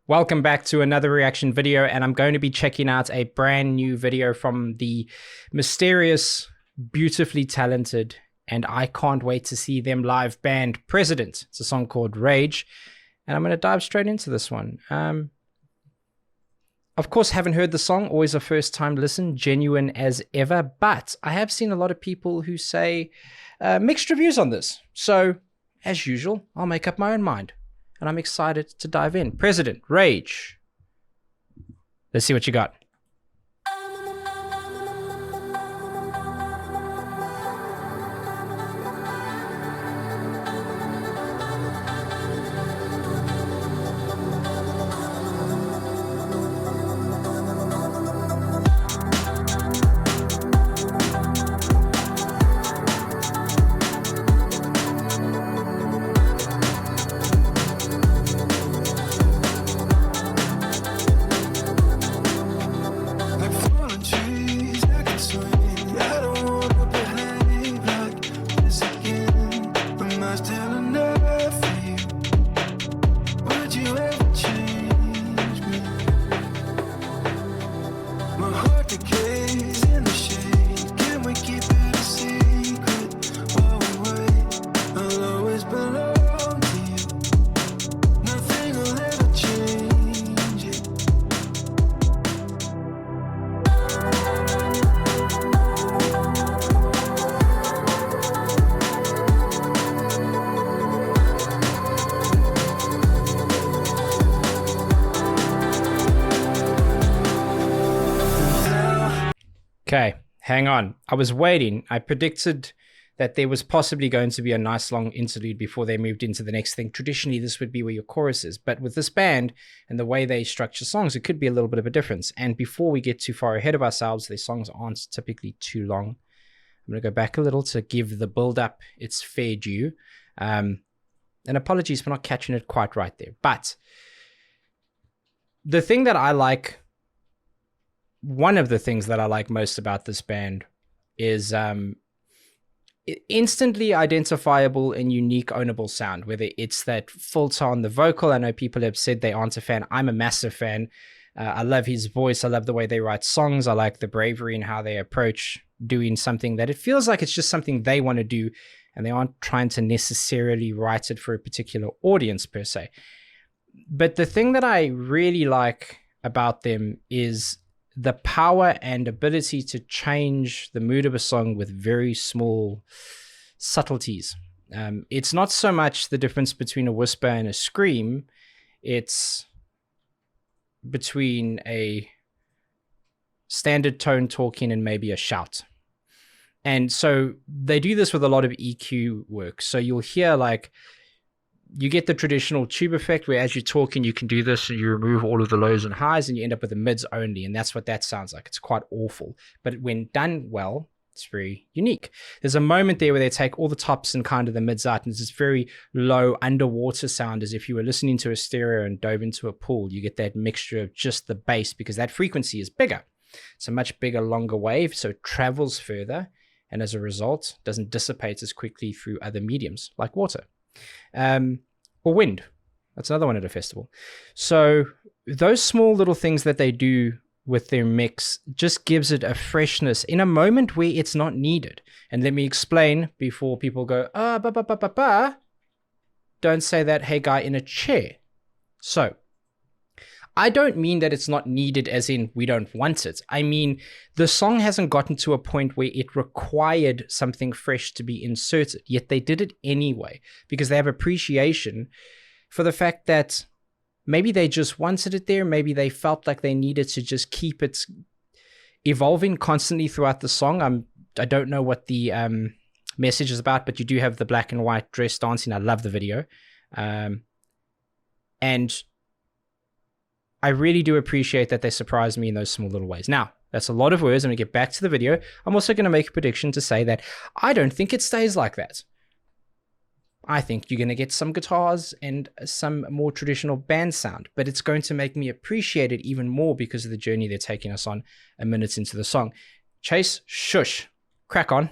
Welcome back to another reaction video, and I'm going to be checking out a brand new video from the mysterious, beautifully talented, and I can't wait to see them live band President. It's a song called Rage, and I'm going to dive straight into this one. Of course, haven't heard the song, always a first time listen, genuine as ever, but I have seen a lot of people who say mixed reviews on this. So, as usual, I'll make up my own mind. And I'm excited to dive in. President, Rage. Let's see what you got. Okay, hang on. I was waiting. I predicted that there was possibly going to be a nice long interlude before they moved into the next thing. Traditionally, this would be where your chorus is. But with this band and the way they structure songs, it could be a little bit of a difference. And before we get too far ahead of ourselves, their songs aren't typically too long. I'm going to go back a little to give the build-up its fair due. And apologies for not catching it quite right there. But the thing that I like... One of the things that I like most about this band is instantly identifiable and unique ownable sound, whether it's that filter on the vocal. I know people have said they aren't a fan. I'm a massive fan. I love his voice. I love the way they write songs. I like the bravery in how they approach doing something that it feels like it's just something they want to do, and they aren't trying to necessarily write it for a particular audience per se. But the thing that I really like about them is the power and ability to change the mood of a song with very small subtleties. It's not so much the difference between a whisper and a scream. It's between a standard tone talking and maybe a shout. And so they do this with a lot of EQ work. So you'll hear like, you get the traditional tube effect where as you're talking, you can do this and you remove all of the lows and highs and you end up with the mids only. And that's what that sounds like. It's quite awful. But when done well, it's very unique. There's a moment there where they take all the tops and kind of the mids out, and it's this very low underwater sound, as if you were listening to a stereo and dove into a pool. You get that mixture of just the bass because that frequency is bigger. It's a much bigger, longer wave, so it travels further. And as a result, doesn't dissipate as quickly through other mediums like water. Or wind. That's another one at a festival. So those small little things that they do with their mix just gives it a freshness in a moment where it's not needed. And let me explain before people go, don't say that, hey guy in a chair. So I don't mean that it's not needed as in we don't want it. I mean, the song hasn't gotten to a point where it required something fresh to be inserted, yet they did it anyway because they have appreciation for the fact that maybe they just wanted it there. Maybe they felt like they needed to just keep it evolving constantly throughout the song. I don't know what the message is about, but you do have the black and white dress dancing. I love the video. And I really do appreciate that they surprised me in those small little ways. Now, that's a lot of words. I'm going to get back to the video. I'm also going to make a prediction to say that I don't think it stays like that. I think you're going to get some guitars and some more traditional band sound, but it's going to make me appreciate it even more because of the journey they're taking us on a minute into the song. Chase, shush, crack on.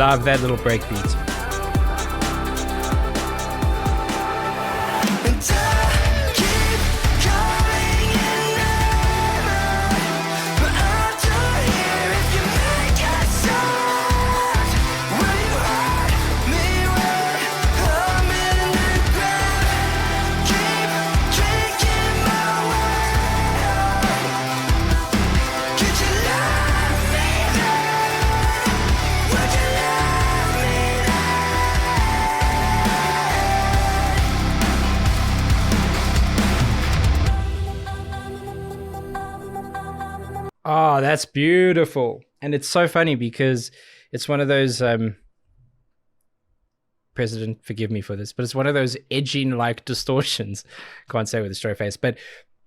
love that little break beat. Oh, that's beautiful. And it's so funny because it's one of those, President, forgive me for this, but it's one of those edging like distortions. Can't say with a straight face, but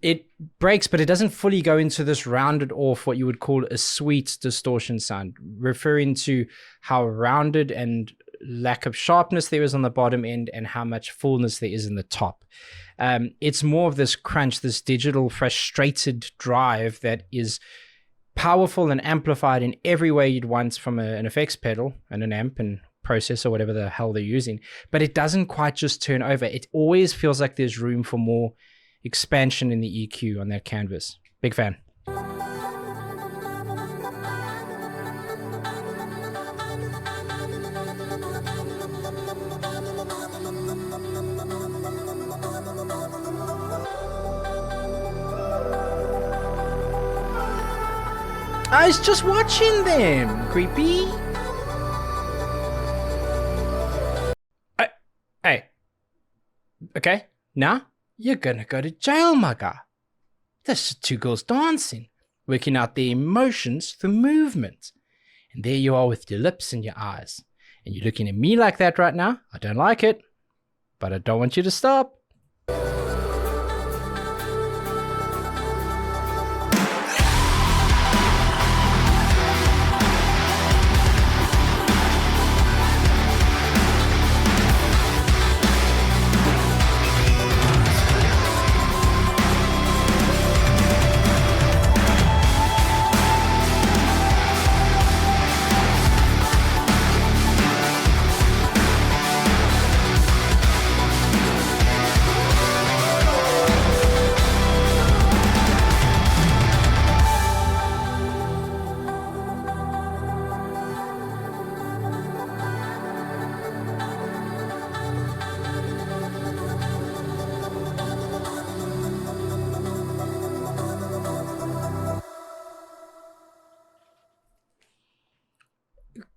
it breaks, but it doesn't fully go into this rounded off, what you would call a sweet distortion sound, referring to how rounded and lack of sharpness there is on the bottom end and how much fullness there is in the top. It's more of this crunch, this digital frustrated drive that is powerful and amplified in every way you'd want from an effects pedal and an amp and processor, whatever the hell they're using. But it doesn't quite just turn over. It always feels like there's room for more expansion in the EQ on that canvas. Big fan. I was just watching them, creepy. Hey. Okay, now you're gonna go to jail, my guy. That's two girls dancing, working out their emotions through movement. And there you are with your lips and your eyes. And you're looking at me like that right now. I don't like it, but I don't want you to stop.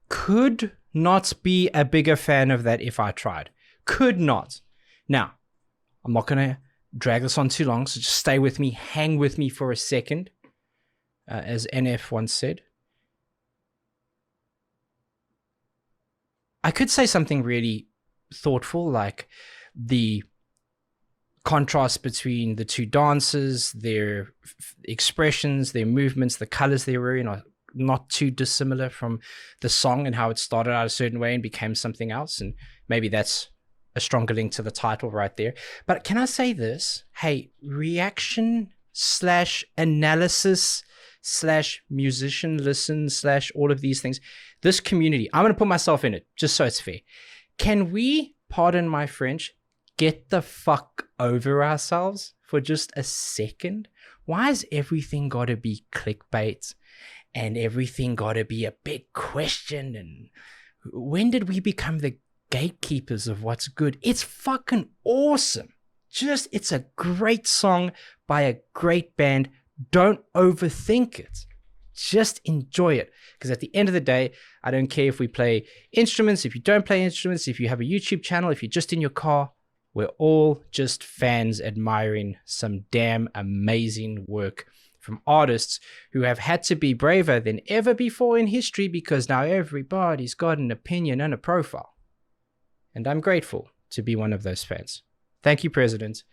Could not be a bigger fan of that if I tried. Could not. Now, I'm not going to drag this on too long, so just stay with me, hang with me for a second, as NF once said. I could say something really thoughtful, like the contrast between the two dancers, their expressions, their movements, the colors they're wearing are not too dissimilar from the song and how it started out a certain way and became something else. And maybe that's a stronger link to the title right there. But can I say this? Hey, reaction / analysis / musician listen / all of these things. This community, I'm going to put myself in it just so it's fair. Can we, pardon my French, get the fuck over ourselves for just a second? Why has everything got to be clickbait? And everything got to be a big question. And when did we become the gatekeepers of what's good? It's fucking awesome. It's a great song by a great band. Don't overthink it. Just enjoy it. Because at the end of the day, I don't care if we play instruments, if you don't play instruments, if you have a YouTube channel, if you're just in your car, we're all just fans admiring some damn amazing work from artists who have had to be braver than ever before in history because now everybody's got an opinion and a profile. And I'm grateful to be one of those fans. Thank you, President.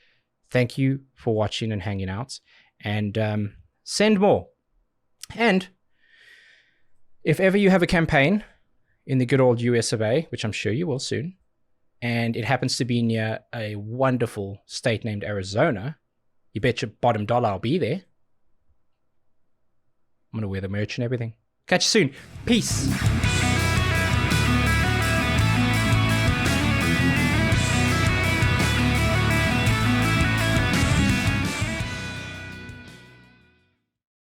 Thank you for watching and hanging out. And send more. And if ever you have a campaign in the good old US of A, which I'm sure you will soon, and it happens to be near a wonderful state named Arizona, you bet your bottom dollar I'll be there. I'm going to wear the merch and everything. Catch you soon. Peace.